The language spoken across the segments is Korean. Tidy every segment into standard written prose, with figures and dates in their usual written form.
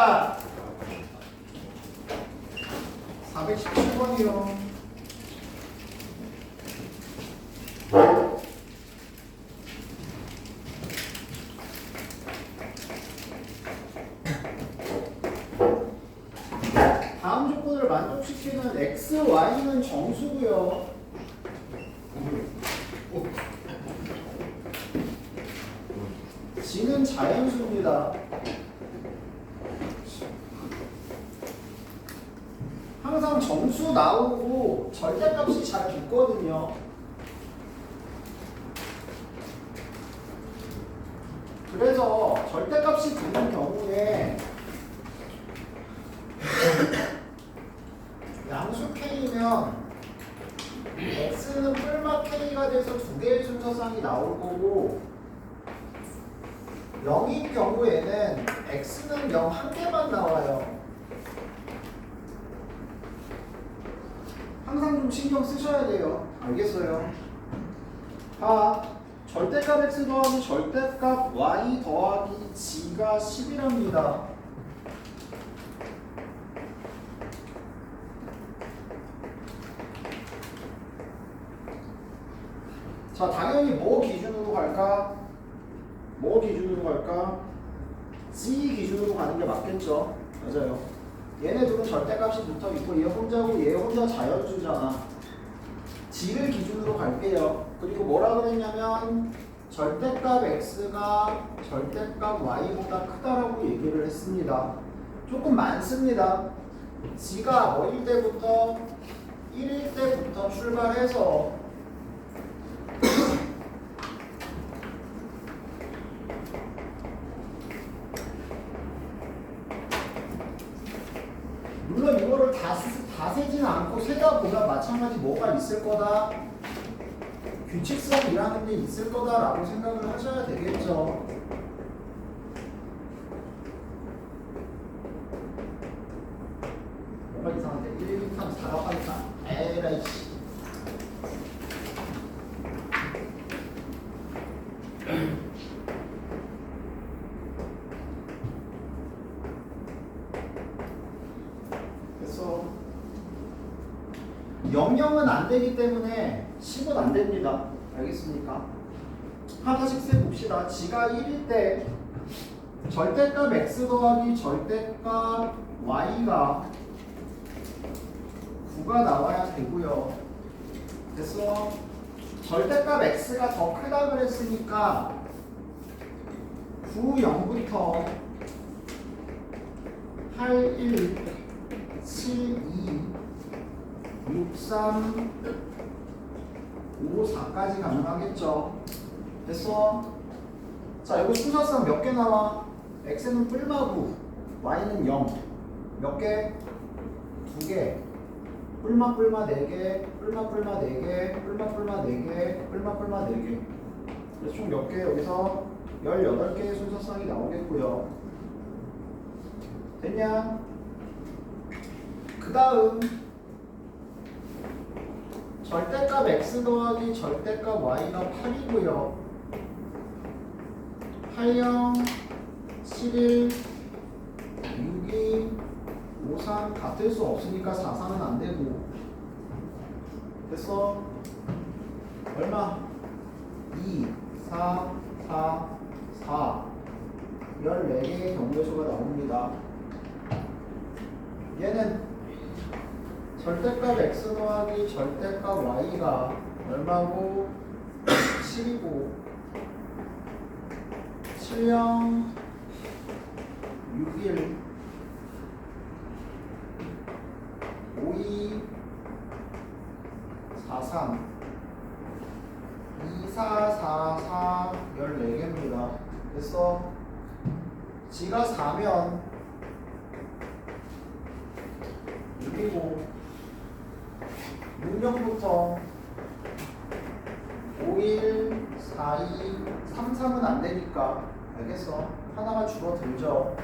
정답 417번이요. 다음 조건을 만족시키는 x, y는 정수고요. g는 자연수입니다. 항상 정수 나오고 절대값이 잘 붙거든요. 그래서 절대값이 붙는 경우에 양수 K면 X는 뿔마 K가 돼서 두 개의 순서상이 나올 거고 0인 경우에는 X는 0 한 개만 나와요. 항상 좀 신경 쓰셔야 돼요. 알겠어요? 절대값 x 더하기 절대값 y 더하기 g가 10이랍니다. 자, 당연히 뭐 기준으로 갈까? 뭐 기준으로 갈까? g 기준으로 가는 게 맞겠죠? 맞아요. 얘네 둘은 절대값이 붙어 있고 얘 혼자고 얘 혼자 자연수잖아. g를 기준으로 갈게요. 그리고 뭐라 그랬냐면 절대값 x가 절대값 y보다 크다라고 얘기를 했습니다. 조금 많습니다. g가 뭐일 때부터 1일 때부터 출발해서 물론 이거를 다 세지는 않고 세다 보면 마찬가지 뭐가 있을 거다. 규칙성이라는 게 있을 거다라고 생각을 하셔야 되겠죠. 뭔가 이상한데 1, 2, 3, 4가 빠졌다. 에라이 씨. 그래서 0은 안 되기 때문에 10은 안 됩니다. 알겠습니까? 하나씩 세 봅시다. g가 1일 때 절대값 x 더하기 절대값 y가 9가 나와야 되고요. 그래서 절대값 x가 더 크다 그랬으니까 9, 0부터 8, 1, 7, 2, 6, 3, 5, 4까지 가능하겠죠. 됐어? 자, 이거 순서상 몇 개 나와? x는 뿔마구, y는 0. 몇 개? 2개. 뿔마 4개, 뿔마 4개, 뿔마 4개, 뿔마 4개. 그래서 총 몇 개? 여기서 18개의 순서상이 나오겠고요. 됐냐? 그 다음 절대값 x 더하기 절대값 y가 8이고요. 80, 71, 62, 53 같을 수 없으니까 43은 안 되고. 됐어? 얼마? 2, 4, 4, 4 14개의 경우의 수가 나옵니다. 얘는 절대값 x 더하기 절대값 y가 얼마고? 7이고 70, 61, 52, 43, 24, 44, 14개입니다. 됐어? g가 4면 6이고 6명부터 51, 42, 33은 안 되니까 알겠어? 하나가 줄어들죠.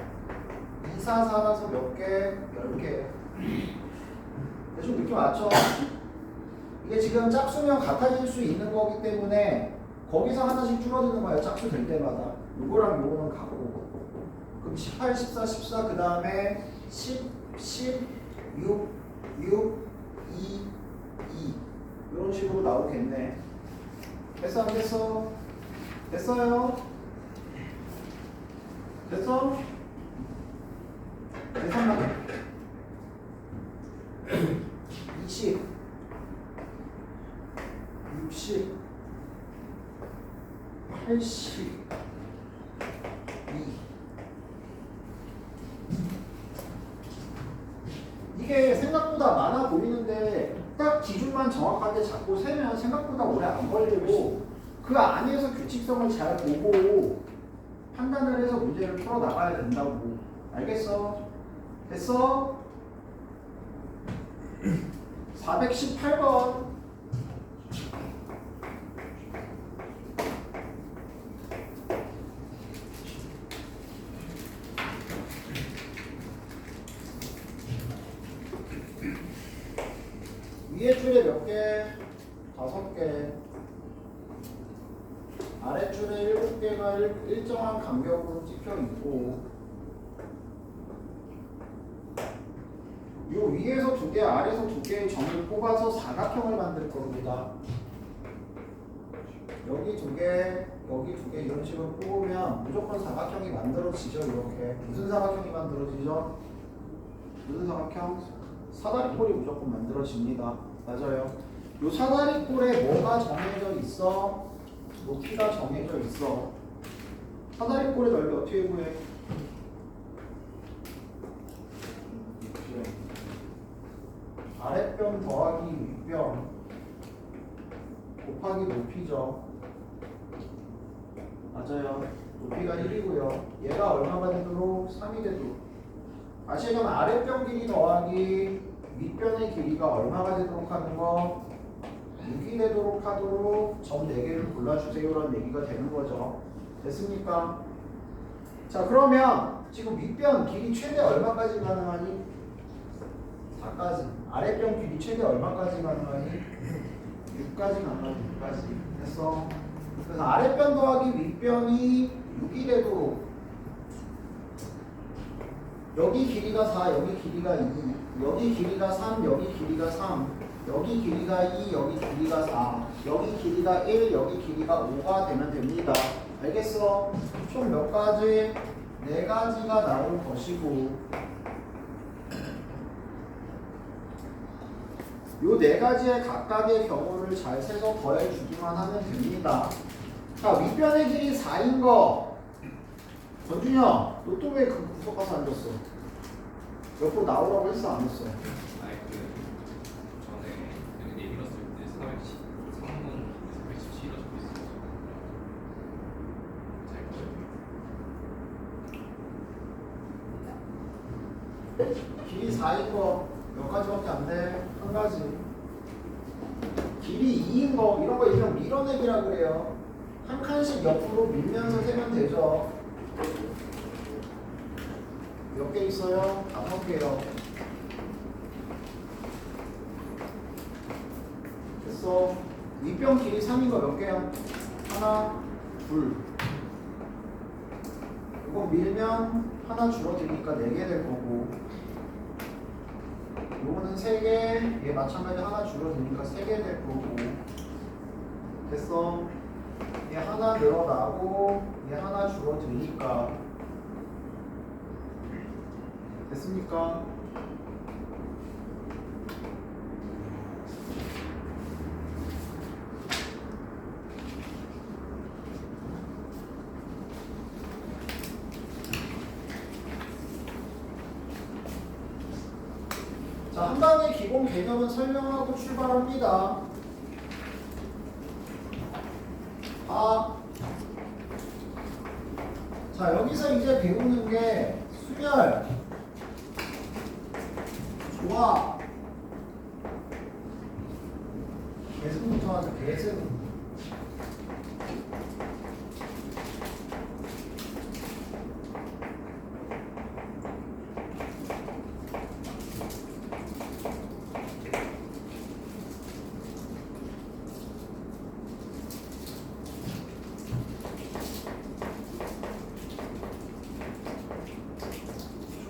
2, 4, 4라서 몇 개? 10개. 대충 느낌 왔죠? 이게 지금 짝수면 같아질 수 있는 거기 때문에 거기서 하나씩 줄어드는 거예요. 짝수 될 때마다. 요거랑 요거는 가고 그럼 18, 14, 14 그 다음에 10, 10, 6, 6, 2, 2 이런 식으로 나오겠네. 됐어 안 됐어? 됐어요? 됐어? 계산하자. 20, 60, 80, 2 이게 생각보다 많아 보이는데 딱 기준만 정확하게 잡고 세면 생각보다 오래 안 걸리고 그 안에서 규칙성을 잘 보고 판단을 해서 문제를 풀어 나가야 된다고. 알겠어? 됐어? 418번 위에 줄에 몇 개? 5개. 아랫줄에 7개가 일정한 간격으로 찍혀 있고 요 위에서 2개, 아래에서 2개의 점을 뽑아서 사각형을 만들 겁니다. 여기 2개, 여기 2개 이런 식으로 뽑으면 무조건 사각형이 만들어지죠. 이렇게 무슨 사각형이 만들어지죠? 무슨 사각형? 사다리꼴이 무조건 만들어집니다. 맞아요. 요 사다리꼴에 뭐가 정해져 있어? 높이가 정해져 있어. 사다리꼴의 넓이 어떻게 구해? 아랫변 더하기 윗변 곱하기 높이죠. 맞아요. 높이가 1이고요. 얘가 얼마가 되도록? 3이 되도록. 다시 얘기하면 아랫변 길이 더하기 윗변의 길이가 얼마가 되도록 하는 거? 6이 되도록 하도록 점 4개를 골라주세요라는 얘기가 되는 거죠. 됐습니까? 자, 그러면 지금 윗변 길이 최대 얼마까지 가능하니? 4까지. 아랫변 길이 최대 얼마까지 가능하니? 6까지 가능하니? 6까지. 됐어. 그래서 아랫변 더하기 윗변이 6이 되도록 여기 길이가 4, 여기 길이가 2, 여기 길이가 3, 여기 길이가 3, 여기 길이가 2, 여기 길이가 4, 여기 길이가 1, 여기 길이가 5가 되면 됩니다. 알겠어? 총 몇 가지? 4가지가 나올 것이고 요 4가지의 각각의 경우를 잘 세서 더해주기만 하면 됩니다. 자, 윗변의 길이 4인 거 전준이야, 너 또 왜 그 구석 가서 앉았어? 옆으로 나오라고 했어 안 했어? 아니 전에 여기 내밀었을 때 413문 417로 적고 있어요. 잘 거예요. 길이 4인 거 몇 가지밖에 안 돼? 한 가지. 길이 2인 거 이런 거 일명 밀어내기라 그래요. 한 칸씩 옆으로 밀면서 세면 되죠. 몇 개 있어요? 5개요. 됐어. 윗변 길이 3인 거 몇 개야? 하나, 둘. 이거 밀면 하나 줄어드니까 4개 될 거고 요거는 3개, 얘 마찬가지 하나 줄어드니까 3개 될 거고 됐어. 얘 하나 늘어나고 얘 하나 줄어드니까 됐습니까? 자, 한 방의 기본 개념은 설명하고 출발합니다. 자, 여기서 이제 배우는 게 수열, 조합, 계승부터 하자. 계승.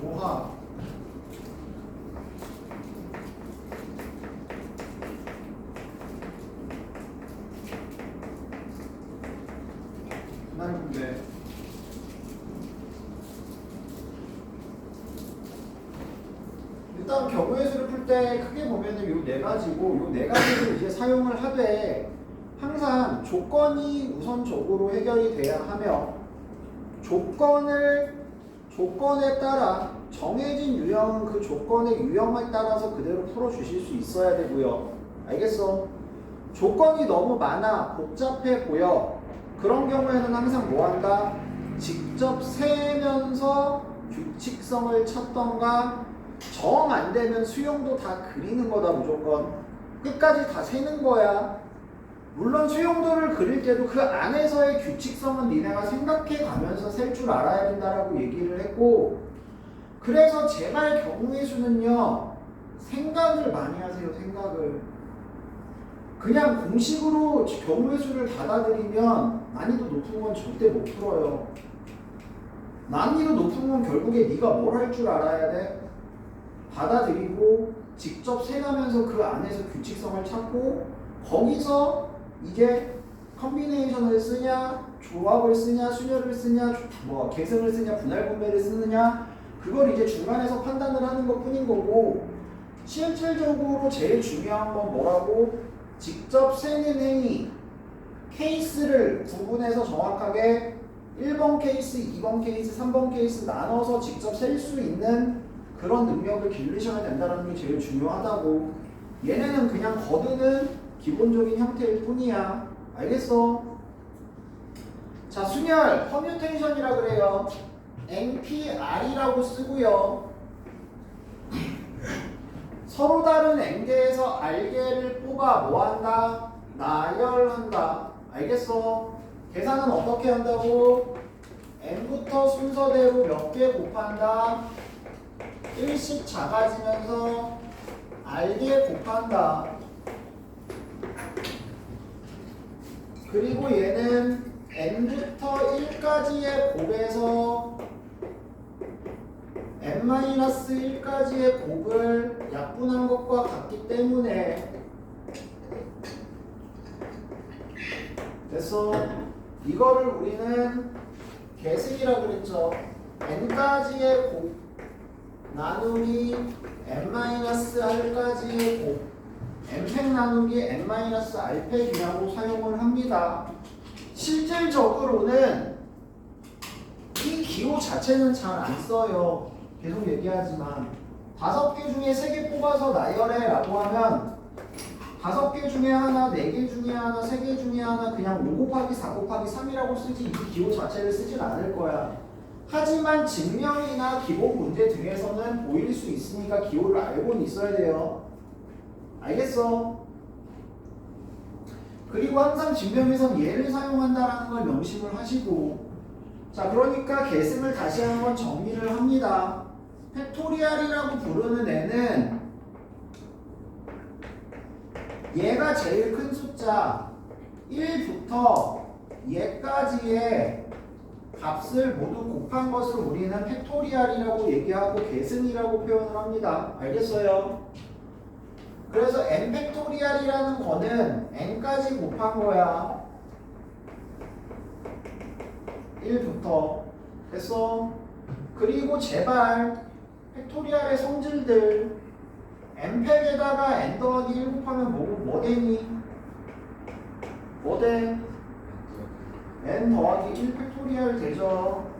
조합 분할 분배 일단 경우의 수를 풀 때 크게 보면은 요 네 가지고 요 네 가지를 이제 사용을 하되 항상 조건이 우선적으로 해결이 돼야 하며 조건에 따라 정해진 유형은 그 조건의 유형에 따라서 그대로 풀어주실 수 있어야 되고요. 알겠어? 조건이 너무 많아 복잡해 보여 그런 경우에는 항상 뭐 한다? 직접 세면서 규칙성을 찾던가 정 안 되면 수용도 다 그리는 거다 무조건 끝까지 다 세는 거야. 물론 수용도를 그릴 때도 그 안에서의 규칙성은 니네가 생각해 가면서 셀 줄 알아야 된다라고 얘기를 했고 그래서 제발 경우의 수는요 생각을 많이 하세요. 생각을 그냥 공식으로 경우의 수를 받아들이면 난이도 높은 건 절대 못 풀어요. 난이도 높은 건 결국에 네가 뭘 할 줄 알아야 돼? 받아들이고 직접 세가면서 그 안에서 규칙성을 찾고 거기서 이게 컨비네이션을 쓰냐 조합을 쓰냐 순열을 쓰냐 뭐 계승을 쓰냐 분할 분배를 쓰느냐 그걸 이제 중간에서 판단을 하는 것 뿐인 거고 실질적으로 제일 중요한 건 뭐라고? 직접 세는 행위 케이스를 구분해서 정확하게 1번 케이스, 2번 케이스, 3번 케이스 나눠서 직접 셀 수 있는 그런 능력을 기르셔야 된다는 게 제일 중요하다고. 얘네는 그냥 거드는 기본적인 형태일 뿐이야. 알겠어? 자, 순열, 퍼뮤테이션이라 그래요. NPR이라고 쓰고요. 서로 다른 N개에서 R개를 뽑아 뭐한다? 나열한다. 알겠어? 계산은 어떻게 한다고? N부터 순서대로 몇 개 곱한다? 1씩 작아지면서 R개 곱한다. 그리고 얘는 N부터 1까지의 곱에서 N-1까지의 곱을 약분한 것과 같기 때문에 됐어? 이거를 우리는 계승이라 그랬죠. N까지의 곱 나누기 N-R까지의 곱 N팩 나누기 N-R팩이라고 사용을 합니다. 실질적으로는 이 기호 자체는 잘 안 써요. 계속 얘기하지만 5개 중에 3개 뽑아서 나열해 라고 하면 5개 중에 하나, 4개 중에 하나, 3개 중에 하나 그냥 5 곱하기 4 곱하기 3이라고 쓰지 이 기호 자체를 쓰진 않을 거야. 하지만 증명이나 기본 문제 등에서는 보일 수 있으니까 기호를 알고는 있어야 돼요. 알겠어? 그리고 항상 증명에선 얘를 사용한다라는 걸 명심을 하시고 자 그러니까 계승을 다시 한번 정리를 합니다. 팩토리얼이라고 부르는 애는 얘가 제일 큰 숫자 1부터 얘까지의 값을 모두 곱한 것을 우리는 팩토리얼이라고 얘기하고 계승이라고 표현을 합니다. 알겠어요? 그래서 n 팩토리얼이라는 거는 n까지 곱한 거야. 1부터. 됐어? 그리고 제발 팩토리얼의 성질들 n팩에다가 n 더하기 1 곱하면 뭐 되니? 뭐 돼? n 더하기 1 팩토리얼 되죠.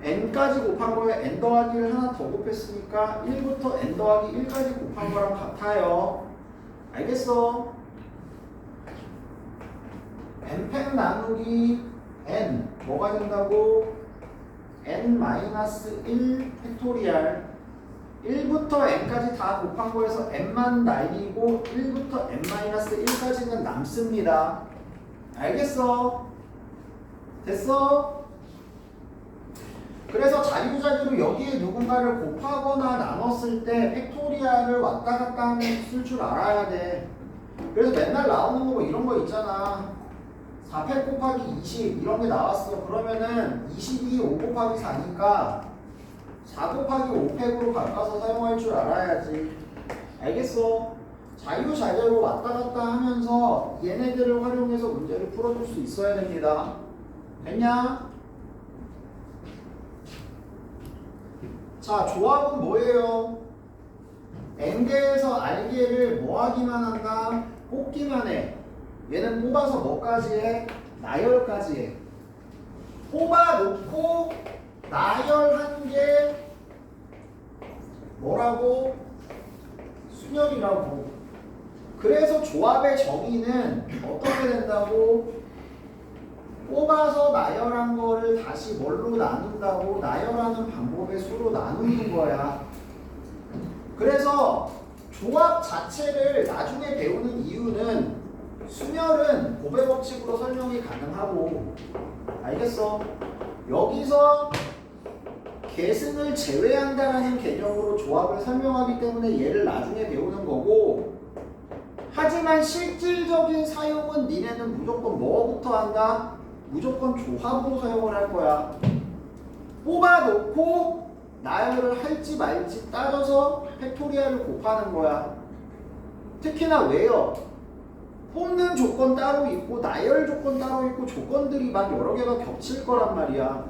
n까지 곱한 거에 n 더하기를 하나 더 곱했으니까 1부터 n 더하기 1까지 곱한 거랑 같아요. 알겠어? n팩 나누기 n 뭐가 된다고? n-1 팩토리얼 1부터 n까지 다 곱한 거에서 n만 날리고 1부터 n-1까지는 남습니다. 알겠어? 됐어? 그래서 자유자재로 여기에 누군가를 곱하거나 나눴을 때 팩토리얼을 왔다 갔다 쓸 줄 알아야 돼. 그래서 맨날 나오는 거 뭐 이런 거 있잖아. 4팩 곱하기 20 이런 게 나왔어. 그러면은 22 5 곱하기 4니까 4 곱하기 5팩으로 바꿔서 사용할 줄 알아야지. 알겠어? 자유자재로 왔다 갔다 하면서 얘네들을 활용해서 문제를 풀어줄 수 있어야 됩니다. 됐냐? 자, 조합은 뭐예요? N개에서 R개를 뭐 하기만 한다? 뽑기만 해. 얘는 뽑아서 뭐까지 해? 나열까지 해. 뽑아놓고 나열한 게 뭐라고? 순열이라고. 그래서 조합의 정의는 어떻게 된다고? 뽑아서 나열한 거를 다시 뭘로 나눈다고? 나열하는 방법의 수로 나누는 거야. 그래서 조합 자체를 나중에 배우는 이유는 순열은 곱의 법칙으로 설명이 가능하고, 알겠어? 여기서 계승을 제외한다라는 개념으로 조합을 설명하기 때문에 얘를 나중에 배우는 거고, 하지만 실질적인 사용은 니네는 무조건 뭐부터 한다? 무조건 조합으로 사용을 할 거야. 뽑아놓고 나열을 할지 말지 따져서 팩토리얼을 곱하는 거야. 특히나 왜요? 뽑는 조건 따로 있고 나열 조건 따로 있고 조건들이 막 여러 개가 겹칠 거란 말이야.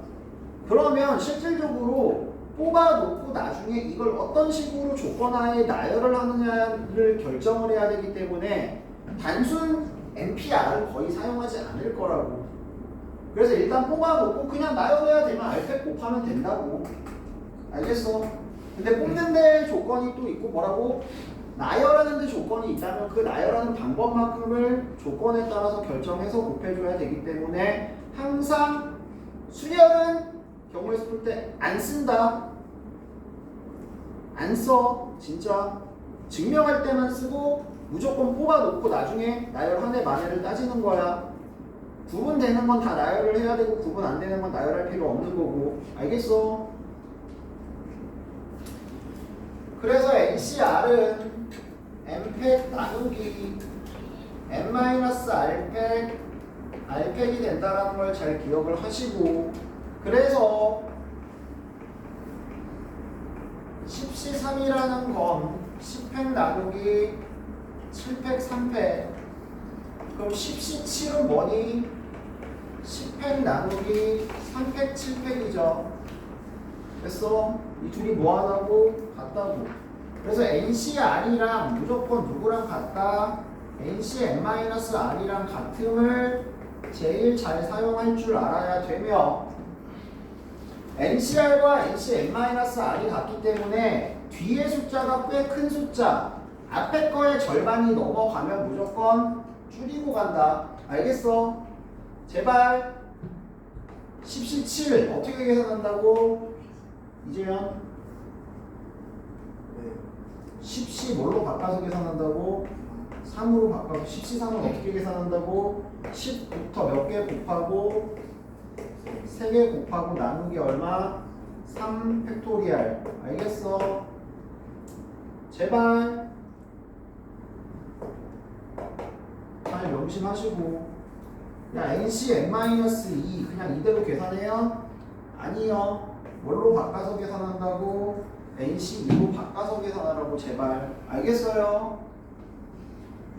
그러면 실질적으로 뽑아놓고 나중에 이걸 어떤 식으로 조건하에 나열을 하느냐를 결정을 해야 되기 때문에 단순 NPR을 거의 사용하지 않을 거라고. 그래서 일단 뽑아놓고 그냥 나열해야 되면 알팩 곱하면 된다고. 알겠어? 근데 뽑는 데 조건이 또 있고 뭐라고? 나열하는 데 조건이 있다면 그 나열하는 방법만큼을 조건에 따라서 결정해서 곱해줘야 되기 때문에 항상 순열은 경우에서 풀 때 안 쓴다. 안 써. 진짜. 증명할 때만 쓰고 무조건 뽑아놓고 나중에 나열 한 해 만해를 따지는 거야. 구분되는 건 다 나열을 해야 되고 구분 안 되는 건 나열할 필요 없는 거고. 알겠어? 그래서 NCR은 M팩 나누기 N-R팩 R팩이 된다는 걸 잘 기억을 하시고, 그래서 10C3이라는 건 10팩 나누기 7팩 3팩. 그럼 10C7은 뭐니? 10팩 나누기 3팩 7팩이죠. 됐어? 이 둘이 뭐하다고? 같다고. 그래서 NCR이랑 무조건 누구랑 같다? NCN-R이랑 같음을 제일 잘 사용할 줄 알아야 되며, NCR과 NCN-R이 같기 때문에 뒤에 숫자가 꽤 큰 숫자, 앞에 거의 절반이 넘어가면 무조건 줄이고 간다. 알겠어? 제발. 10C7 어떻게 계산한다고? 이재현? 10C 뭘로 바꿔서 계산한다고? 3으로 바꿔서 10C3은 어떻게 계산한다고? 10부터 몇 개 곱하고 3개 곱하고 나누기 얼마? 3 팩토리얼. 알겠어? 제발 잘 명심하시고. 야, NCN-2 그냥 이대로 계산해요? 아니요. 뭘로 바꿔서 계산한다고? NC2로 바꿔서 계산하라고. 제발. 알겠어요?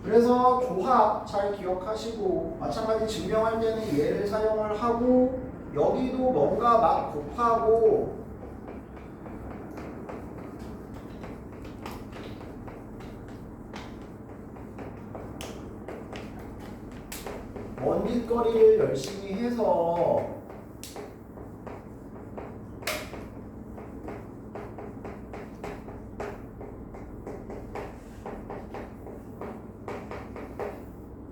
그래서 조합 잘 기억하시고, 마찬가지 증명할 때는 얘를 사용을 하고, 여기도 뭔가 막 곱하고 먼짓거리를 열심히 해서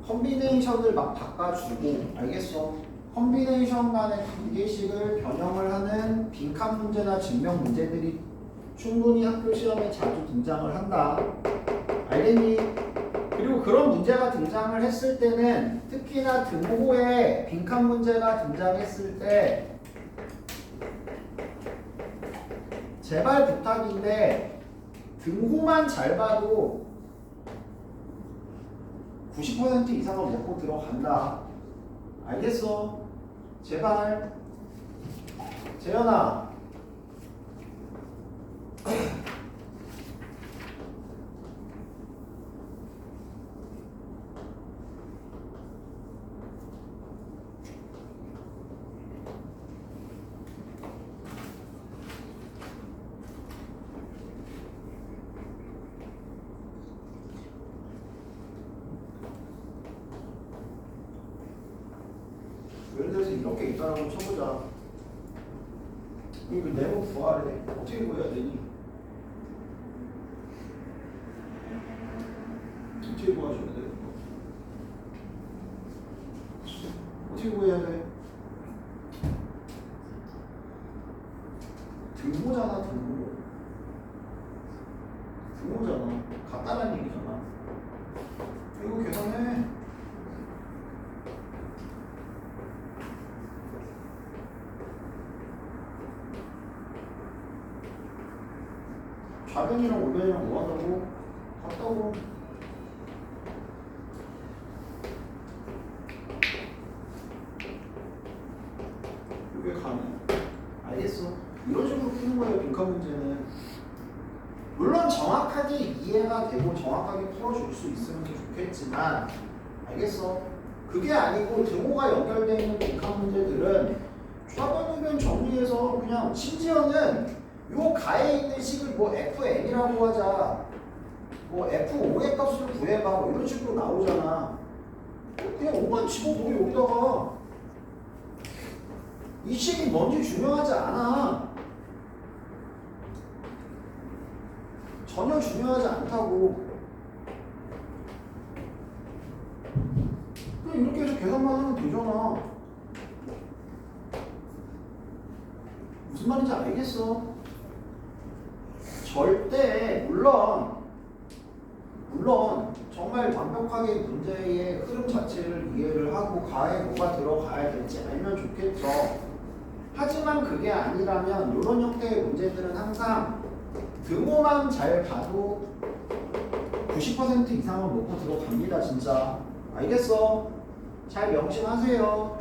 컨비네이션을 막 바꿔주고, 알겠어? 컨비네이션 간의 관계식을 변형을 하는 빈칸 문제나 증명 문제들이 충분히 학교 시험에 자주 등장을 한다. 알겠니? 그리고 그런 문제가 등장을 했을 때는 특히나 등호에 빈칸 문제가 등장했을 때 제발 부탁인데 등호만 잘 봐도 90% 이상은 먹고 들어간다. 알겠어? 제발. 재현아. 예를 들어서 이렇게 있다라고 쳐보자. 이거 네모 구하래. 어떻게 구해야 되니? 어떻게 구하셔야 돼? 어떻게 구해야 돼? 등호잖아, 등호. 등호잖아. 같다는 얘기잖아. 이거 계산해. 좌변이랑 우변이랑 뭐 한다고? 같다고. 이게 가네. 알겠어. 이런 식으로 푸는 거예요, 빈칸 문제는. 물론 정확하게 이해가 되고 정확하게 풀어줄 수 있으면 더 좋겠지만, 알겠어. 그게 아니고 등호가 연결되어 있는 빈칸 문제들은 좌변 우변 정리해서 그냥 심지어는 요 가에 있는 식을 뭐 fn이라고 하자. 뭐 f5의 값을 구해봐. 뭐 이런 식으로 나오잖아. 그냥 5만 집어넣어 여기다가. 이 식이 뭔지 중요하지 않아. 전혀 중요하지 않다고. 그냥 이렇게 해서 계산만 하면 되잖아. 무슨 말인지 알겠어? 절대 물론 정말 완벽하게 문제의 흐름 자체를 이해를 하고 가에 뭐가 들어가야 될지 알면 좋겠죠. 하지만 그게 아니라면 이런 형태의 문제들은 항상 등호만 잘 봐도 90% 이상은 먹고 들어갑니다. 진짜. 알겠어? 잘 명심하세요.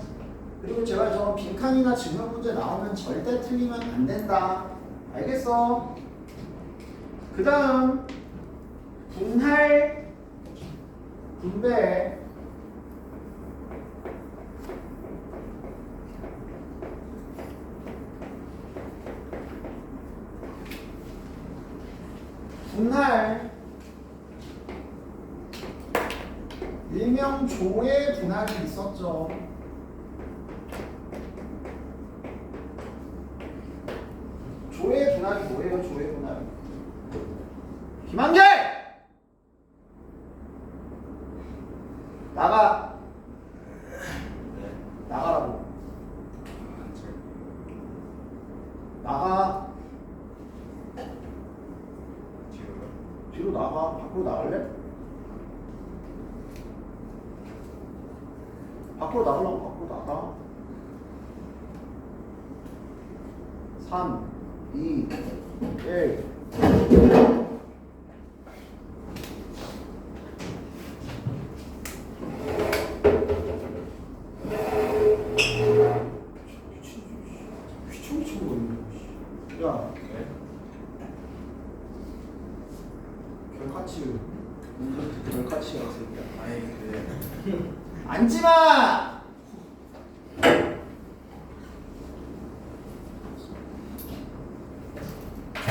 그리고 제가 저 빈칸이나 증명 문제 나오면 절대 틀리면 안 된다. 알겠어? 그 다음 분할 분배. 분할 일명 조의 분할이 있었죠. 조의 분할이 뭐예요? 조의 분할. 김한결! 나가. 나가라고. 나가. 뒤로 나가. 밖으로 나갈래? 밖으로 나가려고. 밖으로 나가. 3 2 1 야, 결카치 결카치야 새끼야. 아이 그래. 앉지마.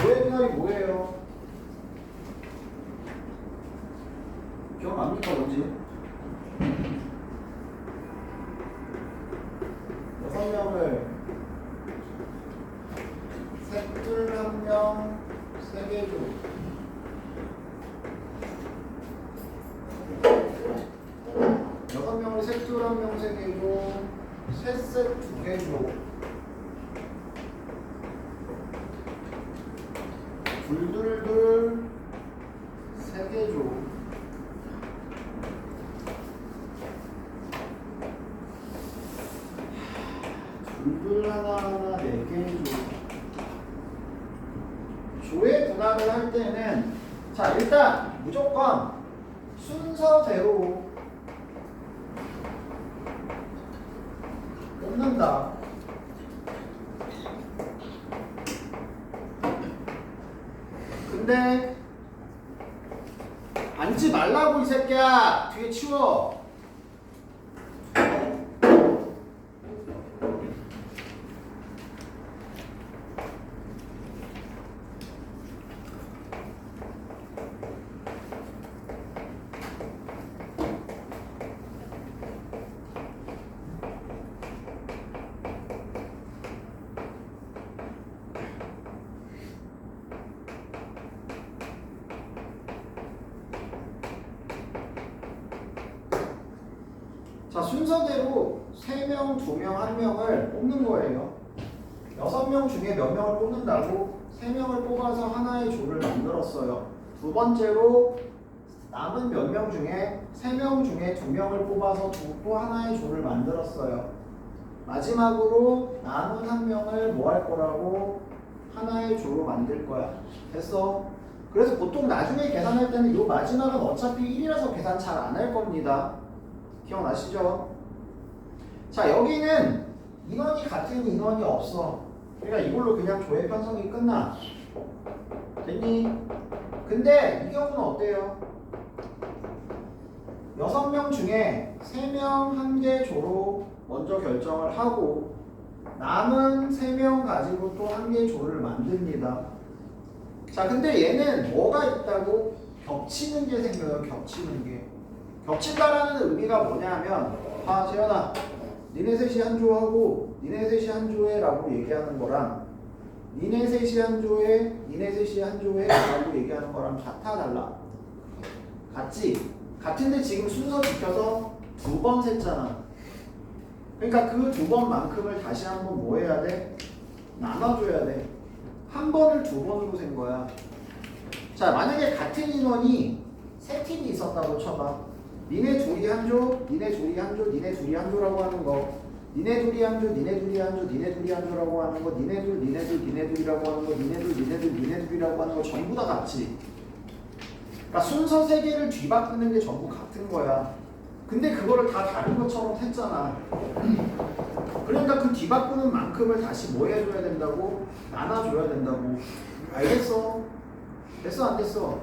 조의 분할이 뭐예요? 기억납니까 뭔지? 6명을 셋둘 1명 3개 줘. 여섯 명을 셋둘 1명 3개 줘. 셋셋 2개 줘. 둘둘둘 3개 줘. 둘둘 하나 4개 줘. 조의 분할을 할 때는 자 일단 무조건 순서대로 끊는다. 근데 앉지 말라고 이 새끼야. 뒤에 치워. 자, 순서대로 3명, 2명, 1명을 뽑는 거예요. 6명 중에 몇 명을 뽑는다고? 3명을 뽑아서 하나의 조를 만들었어요. 두 번째로 남은 몇 명 중에 3명 중에 2명을 뽑아서 또 하나의 조를 만들었어요. 마지막으로 남은 1명을 뭐 할 거라고? 하나의 조로 만들 거야. 됐어? 그래서 보통 나중에 계산할 때는 이 마지막은 어차피 1이라서 계산 잘 안 할 겁니다. 기억나시죠? 자, 여기는 인원이 같은 인원이 없어. 그러니까 이걸로 그냥 조의 편성이 끝나. 됐니? 근데 이 경우는 어때요? 6명 중에 3명 한 개 조로 먼저 결정을 하고 남은 3명 가지고 또 한 개 조를 만듭니다. 자, 근데 얘는 뭐가 있다고? 겹치는 게 생겨요. 겹치는 게. 겹친다라는 의미가 뭐냐면, 아, 재현아, 니네 셋이 한 조하고 니네 셋이 한 조에 라고 얘기하는 거랑 니네 셋이 한 조에 니네 셋이 한 조에 라고 얘기하는 거랑 같아 달라? 같지? 같은데 지금 순서 지켜서 2번 셌잖아. 그러니까 그 2번만큼을 다시 한번 뭐 해야 돼? 나눠줘야 돼. 한 번을 2번으로 센 거야. 자, 만약에 같은 인원이 3팀이 있었다고 쳐봐. 니네 둘이 한 조, 니네 둘이 한 조, 니네 둘이 한 조라고 하는 거, 니네 둘이 한 조, 니네 둘이 한 조, 니네 둘이 한 조라고 하는 거, 니네 둘, 니네 둘, 니네 둘이라고 하는 거, 니네 둘, 니네 둘, 니네 둘이라고 하는 거 전부 다 같지. 그러니까 순서 3개를 뒤바꾸는 게 전부 같은 거야. 근데 그거를 다 다른 것처럼 했잖아. 그러니까 그 뒤바꾸는 만큼을 다시 뭐 해줘야 된다고? 나눠줘야 된다고. 알겠어? 됐어 안 됐어?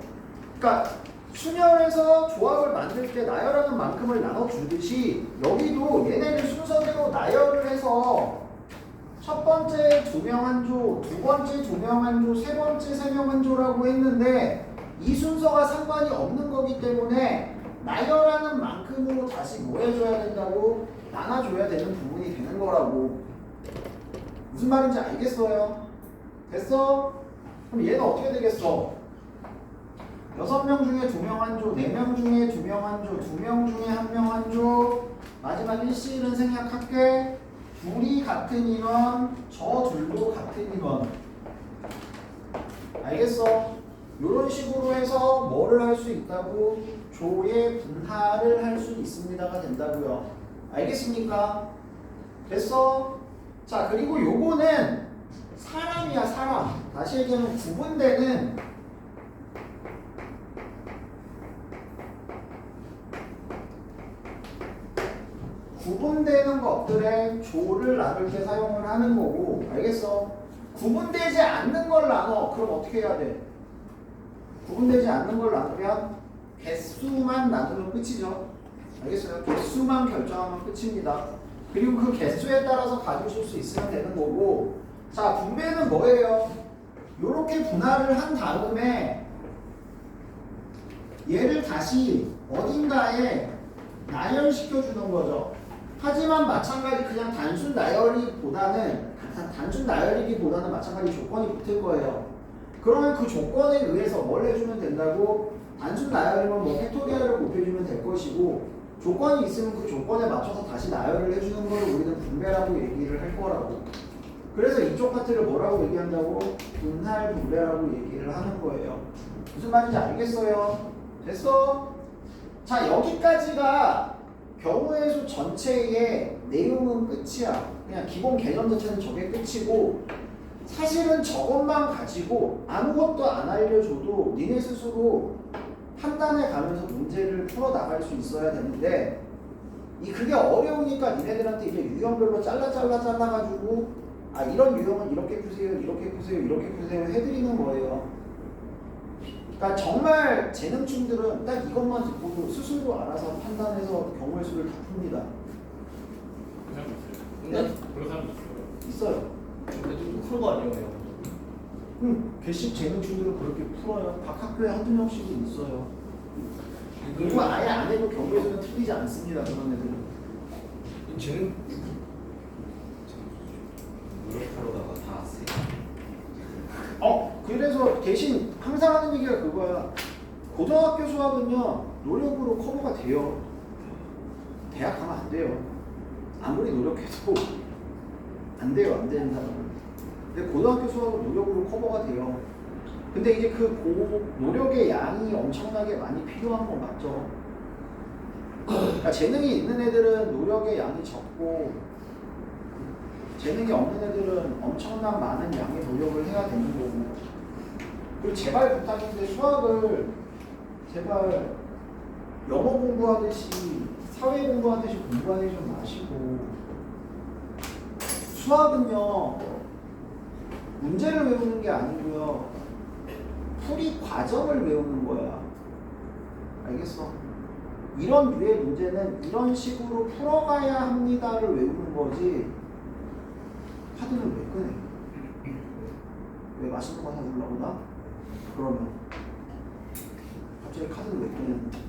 그러니까 순열에서 조합을 만들 때 나열하는 만큼을 나눠주듯이 여기도 얘네를 순서대로 나열을 해서 첫 번째 2명 한 조, 두 번째 2명 한 조, 세 번째 3명 한 조라고 했는데 이 순서가 상관이 없는 거기 때문에 나열하는 만큼으로 다시 뭐 해줘야 된다고? 나눠줘야 되는 부분이 되는 거라고. 무슨 말인지 알겠어요? 됐어? 그럼 얘는 어떻게 되겠어? 6명 중에 2명 한 조, 4명 중에 2명 한 조, 2명 중에 1명 한 조, 마지막 일시일은 생략할게. 둘이 같은 인원, 저 둘도 같은 인원. 알겠어? 이런 식으로 해서 뭐를 할 수 있다고? 조의 분할을 할 수 있습니다가 된다고요. 알겠습니까? 됐어? 자, 그리고 요거는 사람이야, 사람. 다시 얘기하면 구분되는 것들의 조를 나눌 때 사용을 하는 거고, 알겠어? 구분되지 않는 걸 나눠. 그럼 어떻게 해야 돼? 구분되지 않는 걸 나누면 개수만 나누면 끝이죠. 알겠어요? 개수만 결정하면 끝입니다. 그리고 그 개수에 따라서 가져오실 수 있으면 되는 거고, 자, 분배는 뭐예요? 이렇게 분할을 한 다음에 얘를 다시 어딘가에 나열시켜주는 거죠. 하지만 마찬가지 그냥 단순 나열이기보다는 마찬가지 조건이 붙을 거예요. 그러면 그 조건에 의해서 뭘 해주면 된다고? 단순 나열이면 뭐 팩토리얼을 곱해주면 될 것이고, 조건이 있으면 그 조건에 맞춰서 다시 나열을 해주는 걸 우리는 분배라고 얘기를 할 거라고. 그래서 이쪽 파트를 뭐라고 얘기한다고? 분할 분배라고 얘기를 하는 거예요. 무슨 말인지 알겠어요? 됐어? 자, 여기까지가 경우의 수 전체의 내용은 끝이야. 그냥 기본 개념 자체는 저게 끝이고, 사실은 저것만 가지고 아무것도 안 알려줘도 니네 스스로 판단해 가면서 문제를 풀어 나갈 수 있어야 되는데, 그게 어려우니까 니네들한테 이제 유형별로 잘라가지고 아 이런 유형은 이렇게 푸세요, 이렇게 푸세요, 이렇게 푸세요 해드리는 거예요. 그러니까 정말 재능충들은 딱 이것만 듣고도 스스로 알아서 판단해서 경우의 수를 다 풉니다. 그 사람 있어요. 네? 그런 사람 있어요. 있어요. 근데 좀 그런 거 아니에요? 개식 재능충들은 그렇게 풀어요. 각 학교에 한두 명씩은 있어요. 공부 아예 안 해도 경우의 수는 틀리지 않습니다. 그런 애들은. 쟤는 노력하려다가 다 세. 그래서 대신 항상 하는 얘기가 그거야. 고등학교 수학은요 노력으로 커버가 돼요. 대학 가면 안 돼요. 아무리 노력해도 안 돼요. 안 되는 사람은. 근데 고등학교 수학은 노력으로 커버가 돼요. 근데 이제 그 노력의 양이 엄청나게 많이 필요한 건 맞죠. 그러니까 재능이 있는 애들은 노력의 양이 적고 재능이 없는 애들은 엄청난 많은 양의 노력을 해야 되는 거고. 그리고 제발 부탁인데 수학을 제발 영어 공부하듯이 사회 공부하듯이 공부하지 좀 마시고 수학은요 문제를 외우는 게 아니고요 풀이 과정을 외우는 거야. 알겠어? 이런 류의 문제는 이런 식으로 풀어가야 합니다를 외우는 거지 카드를 왜 꺼내? 왜 맛있는 거 사주려고 나? 그러면 갑자기 카드를 왜 꺼내는 거야?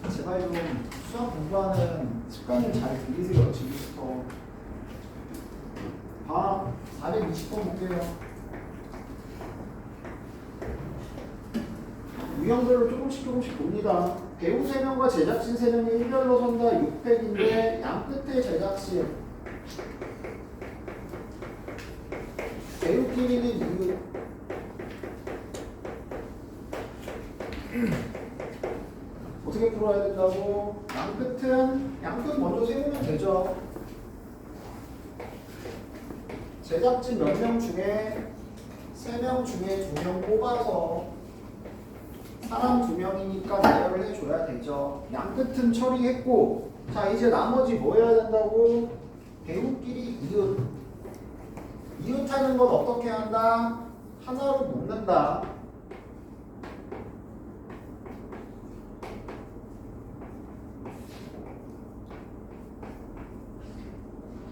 제발 좀 수학 공부하는 습관을 잘 들이세요. 지금부터. 420번 볼게요. 유형별로 조금씩 봅니다. 배우 3명과 제작진 3명이 일렬로 선다 600인데 양 끝에 제작진 배우끼리는 이유 어떻게 풀어야 된다고? 양끝 먼저 세우면 되죠. 제작진 몇 명 중에 3명 중에 2명 뽑아서 사람 2명이니까 나열을 해줘야 되죠. 양끝은 처리했고 자 이제 나머지 뭐 해야 된다고? 배우끼리 이웃하는 건 어떻게 한다? 하나로 묶는다.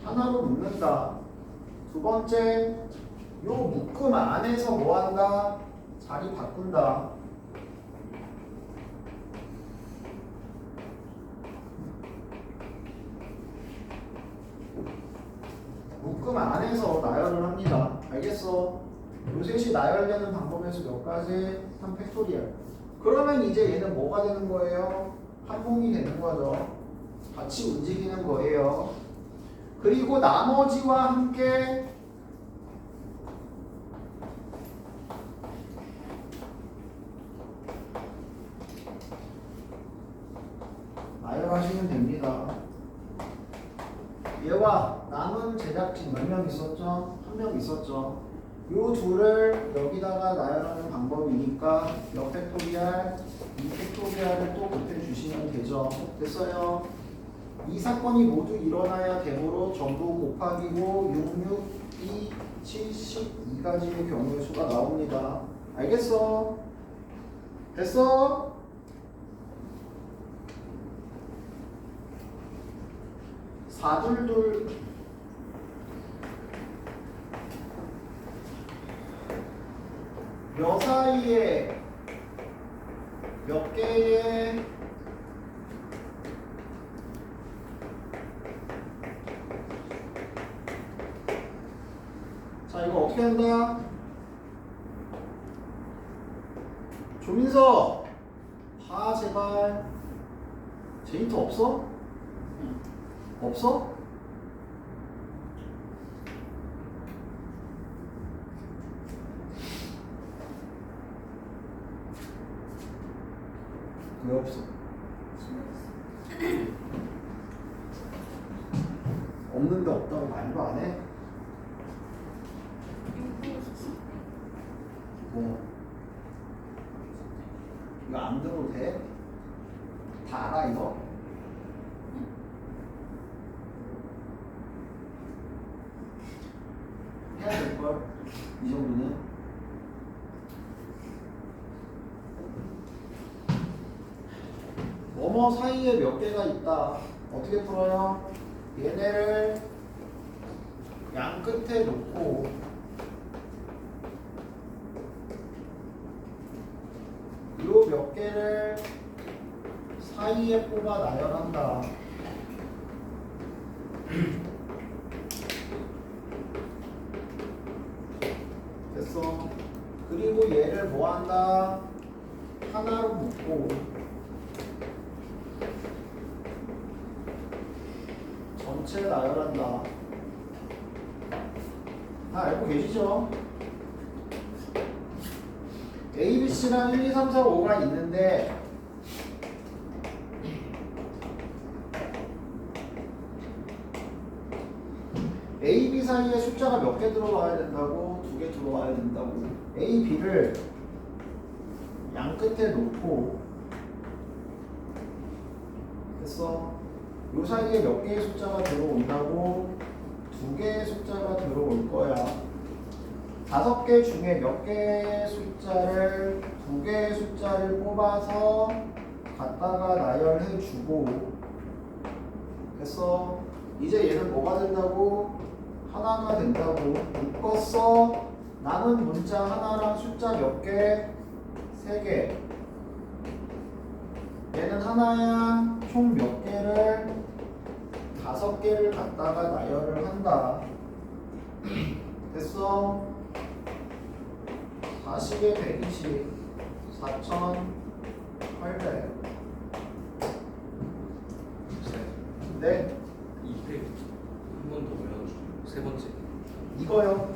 하나로 묶는다. 두 번째, 요 묶음 안에서 뭐 한다? 자리 바꾼다. 묶음 안에서 나열을 합니다. 알겠어? 요 셋이 나열되는 방법에서 몇 가지? 3팩토리얼. 그러면 이제 얘는 뭐가 되는 거예요? 한몽이 되는 거죠. 같이 움직이는 거예요. 그리고 나머지와 함께 나열하시면 됩니다. 얘와 남은 제작진 몇 명 있었죠? 1명 있었죠. 요 둘을 여기다가 나열하는 방법이니까 몇 팩토리얼, 2팩토리얼을 또 곱해 주시면 되죠. 됐어요? 이 사건이 모두 일어나야 되므로 전부 곱하기고 6, 6, 2, 72가지의 경우의 수가 나옵니다. 알겠어? 됐어? 사둘둘 몇 사이에 몇 개의 자 이거 어떻게 한다? 조민서 제발 제인터 없어? 없어? 왜 없어? 없는데 없다고 말도 안 해? 뭐? 이거 안 들어도 돼? 다 알아 이거? 해야 될걸? 이 정도는. 뭐뭐 사이에 몇 개가 있다. 어떻게 풀어요? 얘네를 양 끝에 놓고 요 몇 개를 사이에 뽑아 나열한다. 됐어. 그리고 얘를 뭐 한다? 하나로 묶고 전체 나열한다. 다 알고 계시죠? A, B, C랑 1, 2, 3, 4, 5가 있는데 A, B 사이에 숫자가 몇 개 들어와야 된다고? 2개 들어와야 된다고. A, B를 양 끝에 놓고 됐어. 요 사이에 몇 개의 숫자가 들어온다고? 2개의 숫자가 들어올 거야. 5개 중에 몇 개의 숫자를 2개의 숫자를 뽑아서 갖다가 나열해 주고 됐어. 이제 얘는 뭐가 된다고? 하나가 된다고. 묶었어. 남은 문자 하나랑 숫자 몇 개? 3개. 얘는 하나야. 총 몇 개를? 5개를 갖다가 나열을 한다. 됐어. 40에 120, 4,800. 네, 200 한 번 더 외워주고 세 번째. 이거요.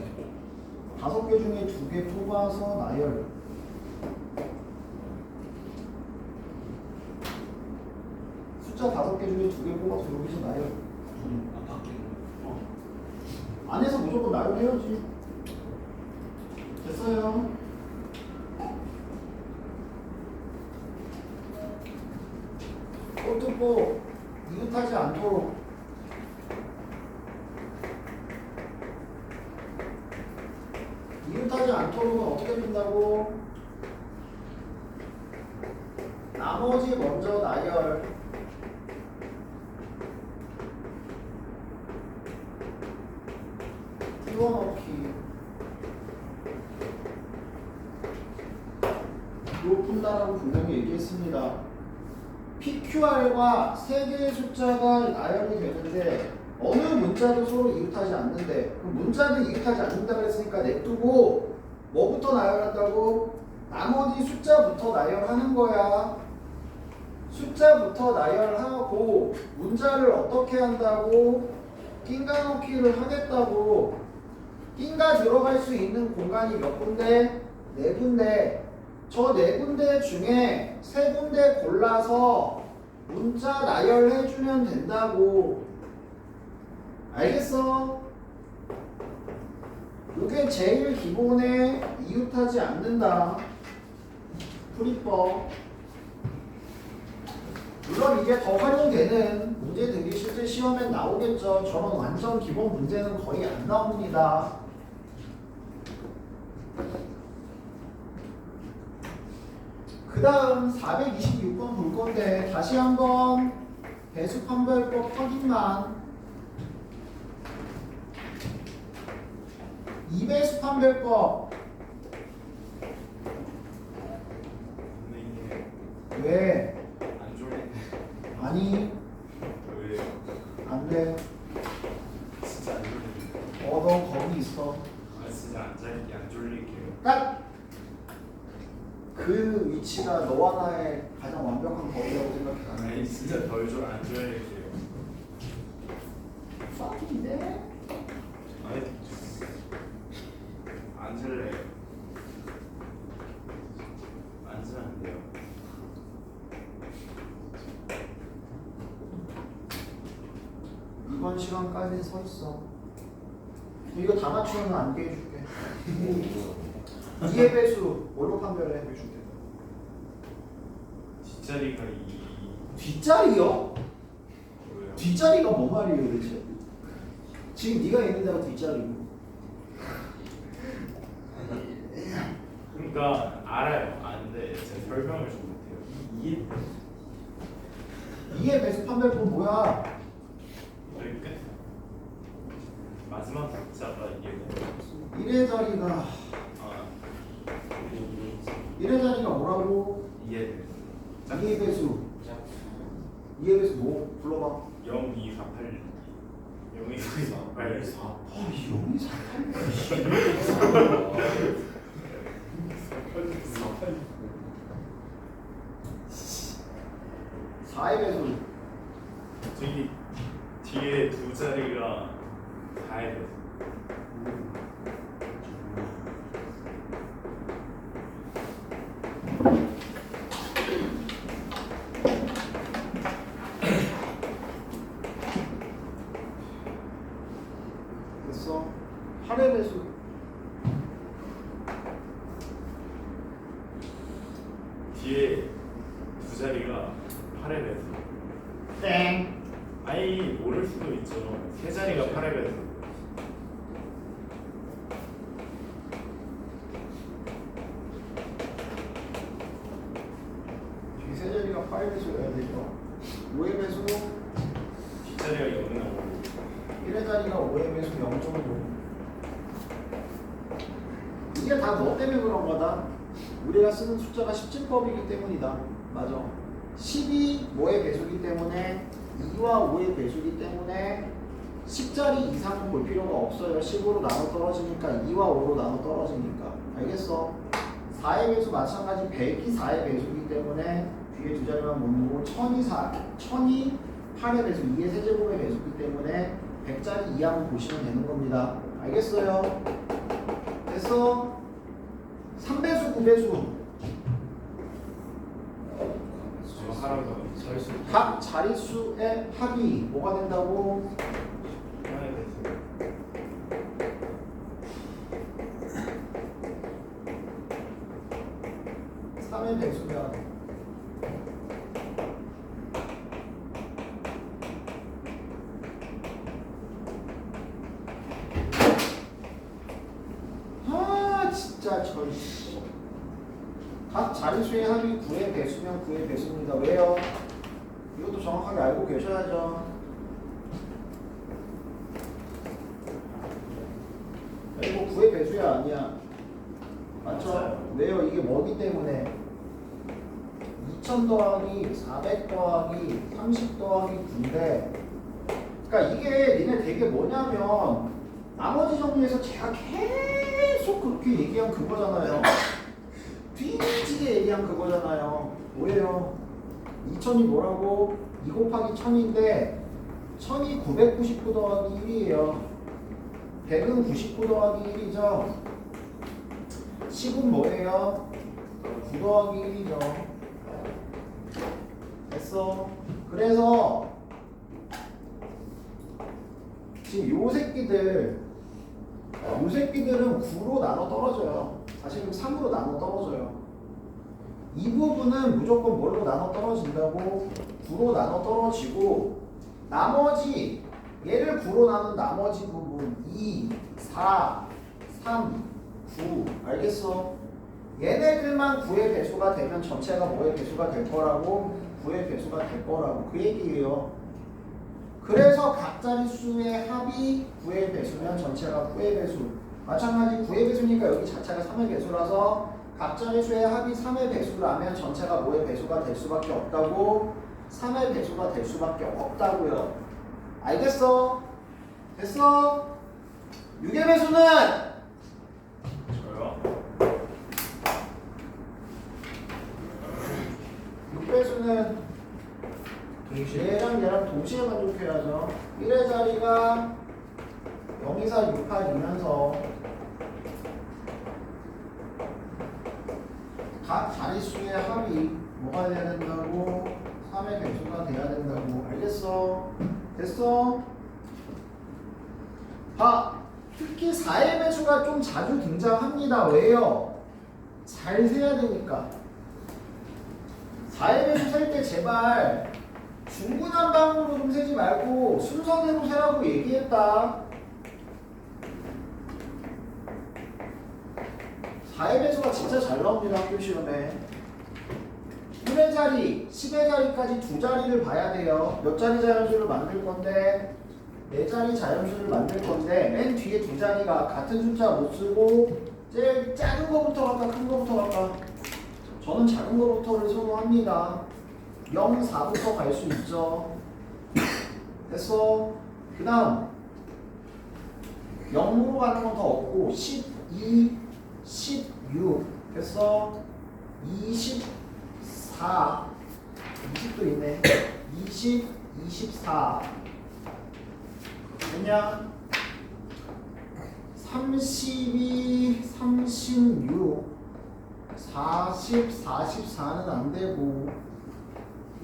5개 중에 2개 뽑아서 나열. 숫자 5개 중에 2개 뽑아서 여기서 나열. 아 바뀌는 거. 안에서 무조건 나열해야지. 됐어요. 꽃두보 이웃하지 않도록 이웃하지 않도록은 어떻게 푼다고? 나머지 먼저 나열. 띄워넣기. 요 푼다라고 분명히 얘기했습니다. PQR과 3개의 숫자가 나열이 되는데 어느 문자도 서로 이웃하지 않는데 그 문자는 이웃하지 않는다 그랬으니까 냅두고 뭐부터 나열한다고? 나머지 숫자부터 나열하는 거야. 숫자부터 나열하고 문자를 어떻게 한다고? 낀가 넣기를 하겠다고. 낀가 들어갈 수 있는 공간이 몇 군데? 4군데. 저 4군데 중에 3군데 골라서 문자 나열해주면 된다고. 알겠어? 이게 제일 기본에 이웃하지 않는다. 풀이법. 물론 이게 더 활용되는 문제들이 실제 시험에 나오겠죠. 저런 완전 기본 문제는 거의 안 나옵니다. 그 다음 426번 볼 건데 다시 한번 배수판별법 확인만. 2배수판별법. 근데 이게 왜? 안 졸리네. 아니 왜요? 안 돼. 진짜 안 졸리네. 너 거기 있어. 아 진짜 안 잘게 안 졸릴게요. 딱 그 위치가 너와 나의 가장 완벽한 거리라고 생각해. 아니 진짜 안 졸릴게요. 빡인데? 아니 앉을래요. 앉으면 안 돼요. 이번 시간까지 서 있어. 이거 다 맞추면 안게 해줄게. 2의 배수 뭘로 판별해? 뒷자리가 2. 뒷자리요? 왜요? 뒷자리가 뭔 말이에요 도대체? 지금 네가 있는 데가 뒷자리고. 그러니까 알아요. 아는데 제가 설명을 좀 못해요. 이해? 2의 배수 판별법 뭐야? 여기 끝. 마지막 글자가 이해돼요. 1의 자리가 아, 1의 자리가 뭐라고? 이해돼요. 2의 배수 2의 배수 뭐? 불러봐. 0, 2, 4, 8. 0, 2, 4, 8. 4. 아, 0이 4, 4의 배수 저기 뒤에 두 자리가 가야 돼요. 됐어. 8의 배수 뒤에 두 자리가 8의 배수. 땡. 아니 모를 수도 있죠. 세 자리가 8의 배수. 뒤 세 자리가 8의 배수여야 되죠. 5의 배수 뒷자리가 0 나오고. 1의 자리가 5의 배수 0.5. 이게 다 너 때문에 그런 거다. 우리가 쓰는 숫자가 10진법이기 때문이다. 맞아. 10이 뭐의 배수기 때문에 2와 5의 배수기 때문에 10자리 이상은 볼 필요가 없어요. 10으로 나눠 떨어지니까 2와 5로 나눠 떨어지니까. 알겠어? 4의 배수 마찬가지 100이 4의 배수기 때문에 뒤에 두 자리만 못 보고 1000이 8의 배수 2의 세제곱의 배수기 때문에 100자리 이하만 보시면 되는 겁니다. 알겠어요? 됐어? 3배수 9배수 저 하라고. 각 자릿수의 합이 뭐가 된다고? 8의 배수. 삼의 배수면 아 진짜 각 자릿수의 합이 9의 배수면 9의 배수입니다. 왜요? 이것도 정확하게 알고 계셔야죠. 이거 9의 배수야 아니야? 맞죠? 맞아요. 왜요? 이게 뭐기 때문에 2000 더하기 400 더하기 30 더하기 9인데 그러니까 이게 니네 되게 뭐냐면 나머지 정리에서 제가 계속 그렇게 얘기한 그거잖아요. 뒤지게 얘기한 그거잖아요. 뭐예요? 2000이 뭐라고? 2 곱하기 1000인데 1000이 999 더하기 1이에요. 100은 99 더하기 1이죠. 10은 뭐예요? 9 더하기 1이죠. 됐어. 그래서 지금 요 새끼들은 9로 나눠 떨어져요. 사실은 3으로 나눠 떨어져요. 이 부분은 무조건 뭘로 나눠 떨어진다고? 9로 나눠 떨어지고 나머지 얘를 9로 나눈 나머지 부분 2, 4, 3, 9 알겠어? 얘네들만 9의 배수가 되면 전체가 뭐의 배수가 될 거라고? 9의 배수가 될 거라고 그 얘기예요. 그래서 각 자릿수의 합이 9의 배수면 전체가 9의 배수. 마찬가지 9의 배수니까 여기 자체가 3의 배수라서 각 자릿수의 합이 3의 배수라면 전체가 뭐의 배수가 될 수밖에 없다고? 3의 배수가 될 수밖에 없다고요. 알겠어? 됐어? 6의 배수는 저요? 6배수는 동시에 얘랑 동시에 만족해야죠. 1의 자리가 0, 2, 4, 6, 8이면서 각 자릿수의 합이 뭐가 돼야 된다고? 3의 배수가 돼야 된다고. 알겠어? 됐어? 봐! 특히 4의 배수가 좀 자주 등장합니다. 왜요? 잘 세야 되니까. 4의 배수 셀 때 제발 중구난방으로 좀 세지 말고 순서대로 세라고 얘기했다. 4의 배수가 진짜 잘 나옵니다. 학교 시험에 1의 자리, 10의 자리까지 두 자리를 봐야 돼요. 몇 자리 자연수를 만들 건데 4자리 자연수를 만들 건데 맨 뒤에 두 자리가 같은 숫자 못 쓰고 제일 작은 거부터 갈까 큰 거부터 갈까? 저는 작은 거부터를 선호합니다. 0, 4부터 갈 수 있죠. 됐어. 그 다음 0으로 가는 건 더 없고 12, 16 됐어. 24 20도 있네. 20, 24 그냥 32, 36 40, 44는 안 되고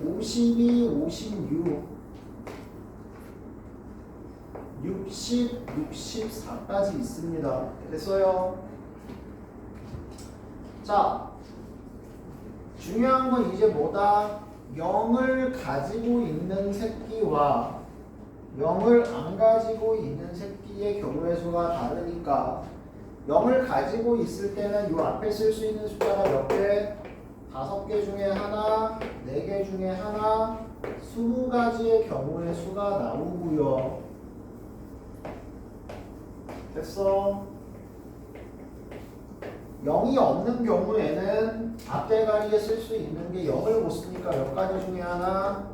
52, 56 60, 64까지 있습니다. 됐어요? 자, 중요한 건 이제 뭐다? 0을 가지고 있는 새끼와 0을 안 가지고 있는 새끼의 경우의 수가 다르니까 0을 가지고 있을 때는 이 앞에 쓸 수 있는 숫자가 몇 개? 5개 중에 하나, 4개 중에 하나, 20가지의 경우의 수가 나오고요. 됐어? 0이 없는 경우에는 앞대가리에 쓸 수 있는 게 0을 못 쓰니까 몇 가지 중에 하나,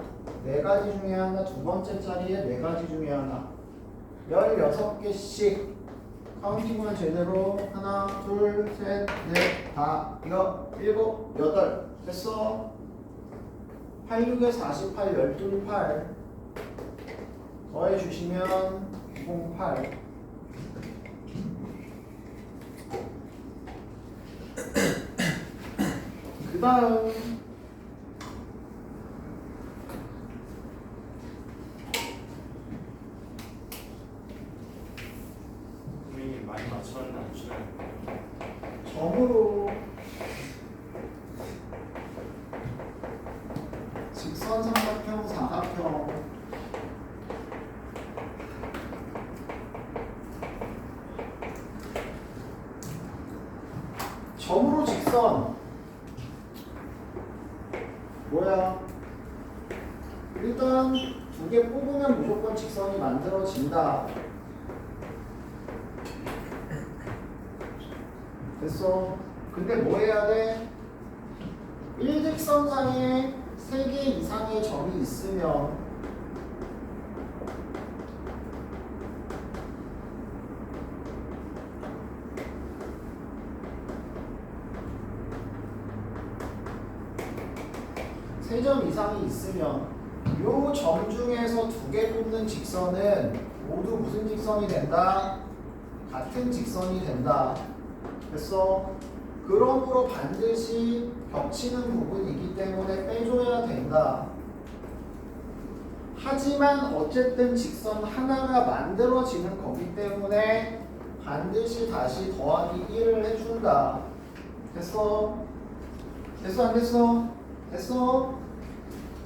4가지 중에 하나, 두 번째 자리에 4가지 중에 하나 16개씩 카운팅만 제대로 하나, 둘, 셋, 넷, 다, 이거 7, 8 됐어? 8, 6에 48, 12, 8 더해주시면 908 그 다음 선생님 많이 맞췄나 안 추나요? 점으로 직선 삼각형 사각형 점으로 직선 뭐야? 일단 2개 뽑으면 무조건 직선이 만들어진다. 됐어. 근데 뭐 해야 돼? 일직선상에 3개 이상의 점이 있으면 세 점 이상이 있으면 요 점 중에서 2개 뽑는 직선은 모두 무슨 직선이 된다? 같은 직선이 된다. 됐어? 그러므로 반드시 겹치는 부분이기 때문에 빼줘야 된다. 하지만 어쨌든 직선 하나가 만들어지는 거기 때문에 반드시 다시 더하기 1을 해준다. 됐어? 됐어 안 됐어? 됐어?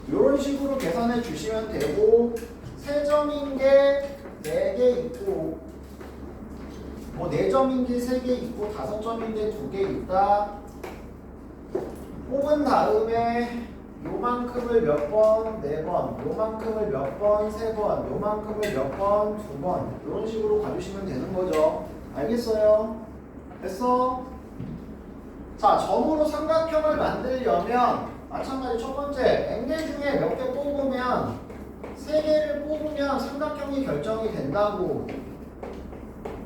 이런 식으로 계산해 주시면 되고 세 점인 게 4개 있고 뭐 4점인 게 3개 있고 5점인 게 2개 있다. 뽑은 다음에 요만큼을 몇 번? 4번 요만큼을 몇 번? 3번 요만큼을 몇 번? 2번 이런 식으로 가주시면 되는 거죠. 알겠어요? 됐어? 자, 점으로 삼각형을 만들려면 마찬가지 첫 번째 n개 중에 몇 개 뽑으면 3개를 뽑으면 삼각형이 결정이 된다고.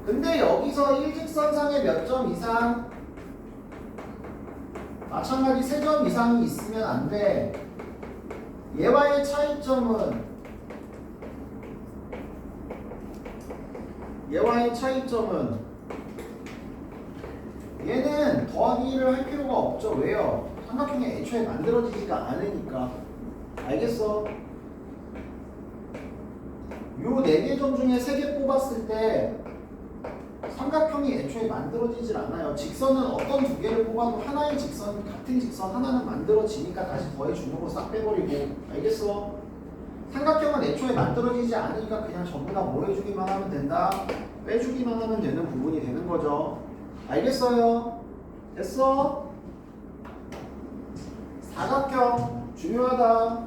근데 여기서 일직선상에 몇 점 이상? 마찬가지 3점 이상이 있으면 안 돼. 얘와의 차이점은 얘는 더하기 1을 할 필요가 없죠. 왜요? 삼각형이 애초에 만들어지지가 않으니까. 알겠어? 요 4개 점 중에 3개 뽑았을 때 삼각형 사각형이 애초에 만들어지질 않아요. 직선은 어떤 두 개를 뽑아도 하나의 직선, 같은 직선 하나는 만들어지니까 다시 더해주는 거 싹 빼버리고. 알겠어? 삼각형은 애초에 만들어지지 않으니까 그냥 전부 다 뭐 해주기만 하면 된다. 빼주기만 하면 되는 부분이 되는 거죠. 알겠어요? 됐어? 사각형 중요하다.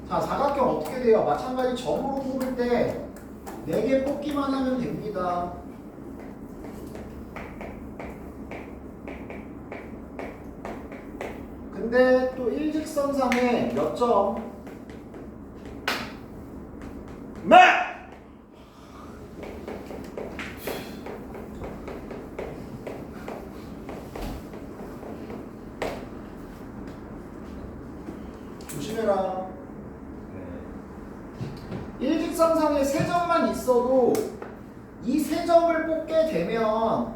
자, 사각형 어떻게 돼요? 마찬가지 점으로 뽑을 때 4개 뽑기만 하면 됩니다. 근데 또 일직선상에 몇 점? 몇! 조심해라. 일직선상에 3점만 있어도 이 3점을 뽑게 되면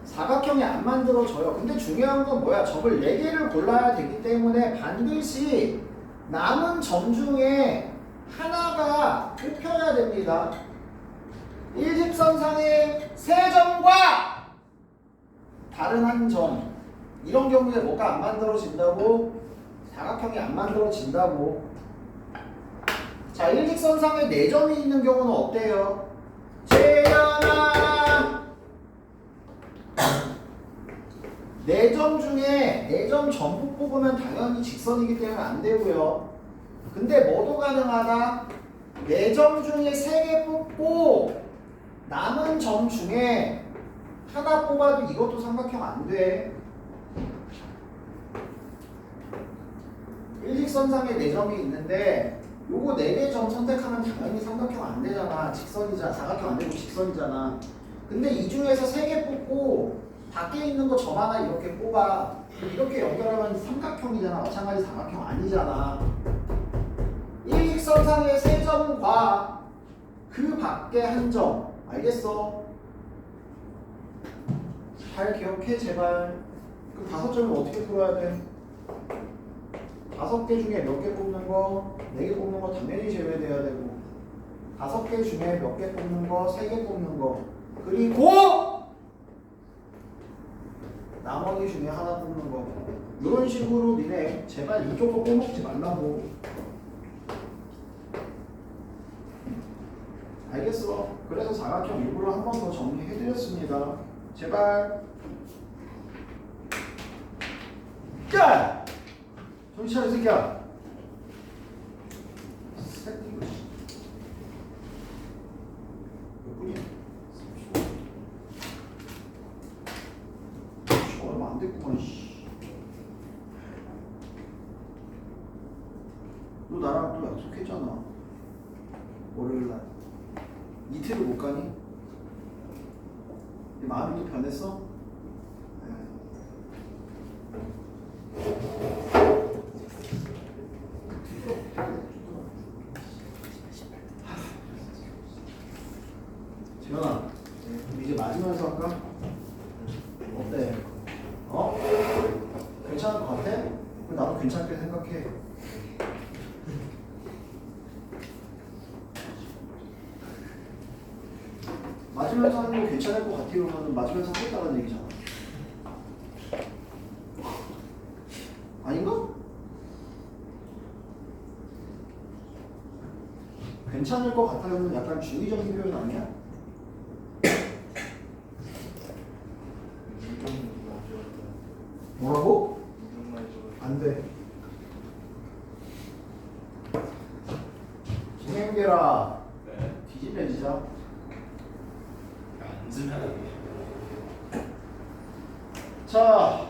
사각형이 안 만들어져요. 근데 중요한 건 뭐야? 점을 4개를 골라야 되기 때문에 반드시 남은 점 중에 하나가 뽑혀야 됩니다. 일직선상의 3점과 다른 한 점. 이런 경우에 뭐가 안 만들어진다고? 사각형이 안 만들어진다고. 자, 일직선상에 4점이 있는 경우는 어때요? 재현아! 4점 중에 4점 전부 뽑으면 당연히 직선이기 때문에 안 되고요. 근데 뭐도 가능하다? 4점 중에 3개 뽑고 남은 점 중에 하나 뽑아도 이것도 삼각형 안 돼. 일직선상에 4점이 있는데 요거 4개 점 선택하면 당연히 삼각형 안 되잖아. 직선이잖아. 사각형 안 되고 직선이잖아. 근데 이 중에서 3개 뽑고 밖에 있는 거 점 하나 이렇게 뽑아. 이렇게 연결하면 삼각형이잖아. 마찬가지 사각형 아니잖아. 일직선상의 3점과 그 밖에 한 점. 알겠어? 잘 기억해 제발. 그럼 5점을 어떻게 풀어야 돼? 5개 중에 몇 개 뽑는 거? 4개 뽑는 거 당연히 제외돼야 되고 5개 중에 몇 개 뽑는 거? 3개 뽑는 거. 그리고 나머지 중에 하나 뽑는 거. 이런 식으로 니네 제발 이쪽 거 빼먹지 말라고. 알겠어? 그래서 사각형 일부러 한 번 더 정리해드렸습니다. 제발. 야! 정신 차려, 이 새끼야. 새끼 이거. 몇 분이야? 30분. 얼마 안 됐구만, 씨. 너 나랑 또 약속했잖아. 월요일날. 이틀을 못 가니? 네 마음이 또 변했어? 재현아, 우리 이제 맞으면서 할까? 어때? 어? 괜찮을 것 같아? 그럼 나도 괜찮게 생각해. 맞으면서 하는 거 괜찮을 것 같아 그러면 맞으면서 하겠다는 얘기잖아. 아닌가? 괜찮을 것 같아요는 약간 주의적인 표현 아니야? 뭐라고? 안 돼. 진행계라. 네. 뒤집어지자. 자,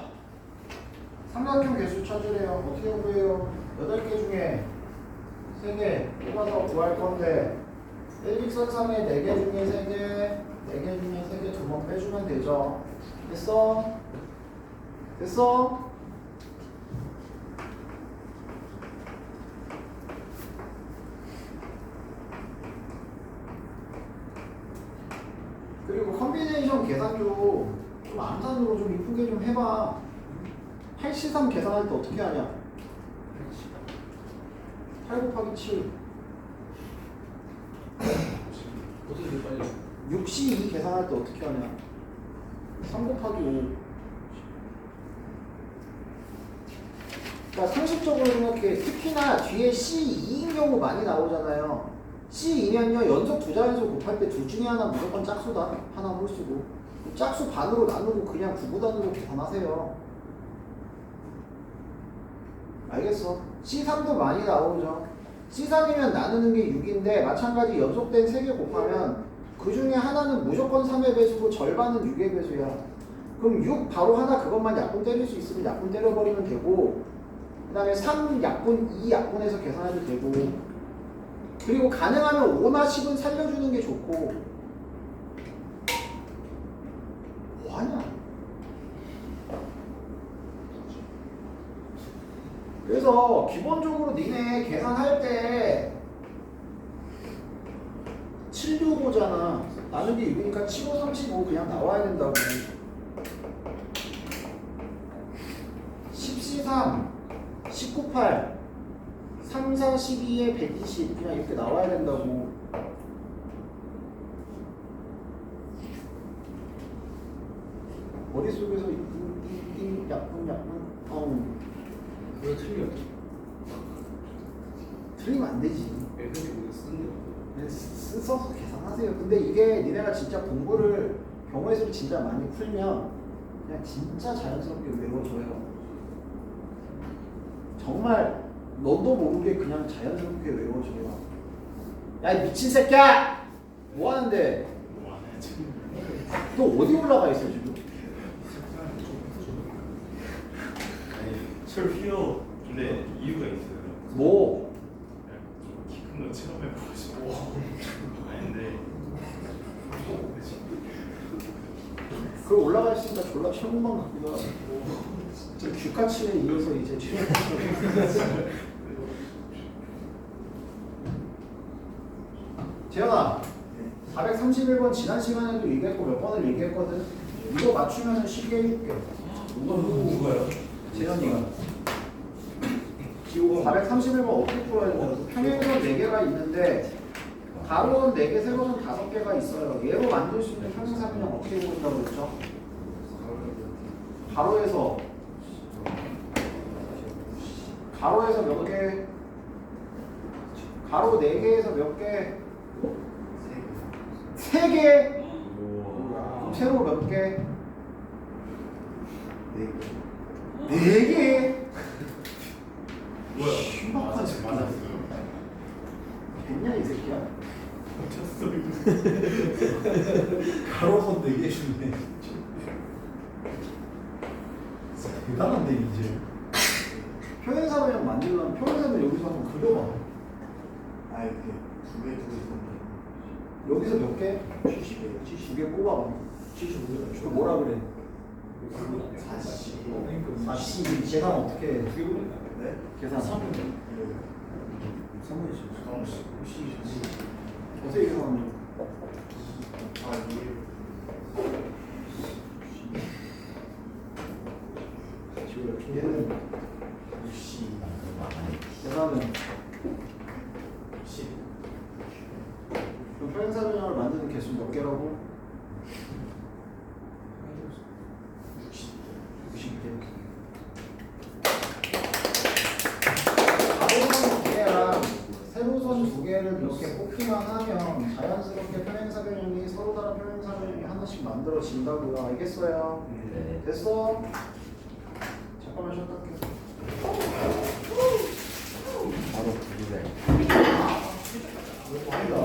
삼각형 개수 찾으래요. 어떻게 구해요? 8개 중에 3개 뽑아서 구할 건데 일직선상에 4개 중에 3개, 4개 중에 3개 2번 빼주면 되죠. 됐어? 됐어? 그리고 컨비네이션 계산도 좀 암산으로 좀 이쁘게 좀 해봐. 8C3 계산할 때 어떻게 하냐? 8 곱하기 7 계산할 때 어떻게 하냐? 3 곱하기 5. 그러니까 상식적으로 생각해. 특히나 뒤에 C2인 경우 많이 나오잖아요. C2면요 연속 두 자연수 곱할 때 둘 중에 하나 무조건 짝수다. 하나 홀수고. 짝수 반으로 나누고 그냥 구구단으로 계산하세요. 알겠어? C3도 많이 나오죠. C3이면 나누는 게 6인데 마찬가지 연속된 3개 곱하면 그 중에 하나는 무조건 3의 배수고 절반은 6의 배수야. 그럼 6 바로 하나 그것만 약분 때릴 수 있으면 약분 때려버리면 되고, 그 다음에 3 약분, 2 약분해서 계산해도 되고, 그리고 가능하면 5나 10은 살려주는 게 좋고. 뭐하냐? 그래서 기본적으로 니네 계산할 때 765잖아. 나누기 6이니까 75, 35 그냥 나와야 된다고. 10C3, 19, 8, 3, 4, 12에 120 그냥 이렇게 나와야 된다고. 머릿속에서 약분 그거 틀려. 틀리면 안 되지. 애들이 우리가 쓰는 그냥 써서 계산하세요. 근데 이게 니네가 진짜 공부를 경우의 수를 진짜 많이 풀면 그냥 진짜 자연스럽게 외워져요. 정말 너도 모르게 그냥 자연스럽게 외워져요. 야, 이 미친 새끼야! 뭐 하는데? 뭐 안 해, 지금. 너 어디 올라가 있어 지금? 아니, 철 필요. 근데 이유가 있어요. 뭐? 키 큰 거 체험해보고 싶어. 아닌데. 그 올라가 있으니까 졸라 천국만 같기도 하고. 저 귀까치에 이어서 이제 최고. 재현아, 431번 지난 시간에도 얘기했고 몇 번을 얘기했거든. 이거 맞추면은 쉽게 해줄게. 누가요? 재현이가. 지금 431번 어떻게 풀어야 되냐고. 평행선 4개가 있는데 가로선 4개, 세로선 5개가 있어요. 얘로 만들 수 있는 평행사변형 어떻게 보인다고 했죠? 가로에서 몇 개? 가로 4개에서 몇 개? 3개? 그럼 세로 몇 개? 4개? 뭐야? 신박한 새끼. 맞았어요. 됐냐 이 새끼야? 쳤어요. 가로선 4개 주네. 대단한데 이제. 평행사변형 만들려면 평행사변 여기서 한번 그려봐. 아 이렇게 두개 있었는데. 여기서 몇 개? 70이에요. 2개 뽑아봐. 75개. 그 뭐라 그래? 40. 40. 계산 어떻게 해? 네? 계산. 3분. 어떻게 계산하냐? 아 이게. 얘는 60. 계산은 10. 그럼 평행사변형을 만드는 개수 몇 개라고? 60개. 가로선 2개랑 세로선 2개를 이렇게 뽑기만 하면 자연스럽게 평행사변형이 서로 다른 평행사변형이 하나씩 만들어진다고요. 알겠어요? 네. 됐어? 잠깐만 쉬었다 할게. 바로 그거네. 아니다.